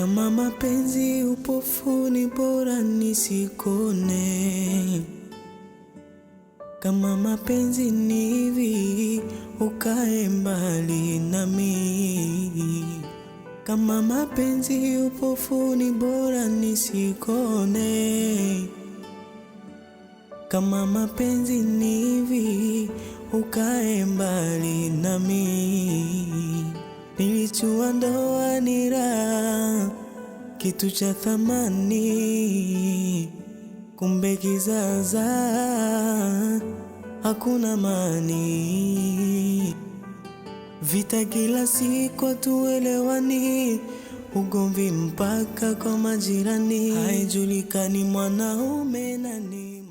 Kama mapenzi upofuni bora nisikone. Kama mapenzi ni hivi ukae mbali nami. Kama mapenzi upofuni bora nisikone. Kama mapenzi ni hivi ukae mbali nami. Nilijua ndoa ni raha, kitu cha thamani, kumbe kizaza hakuna amani. Vita kila siku hatuelewani, ugomvi mpaka kwa majirani, haijulikani mwanaume nani.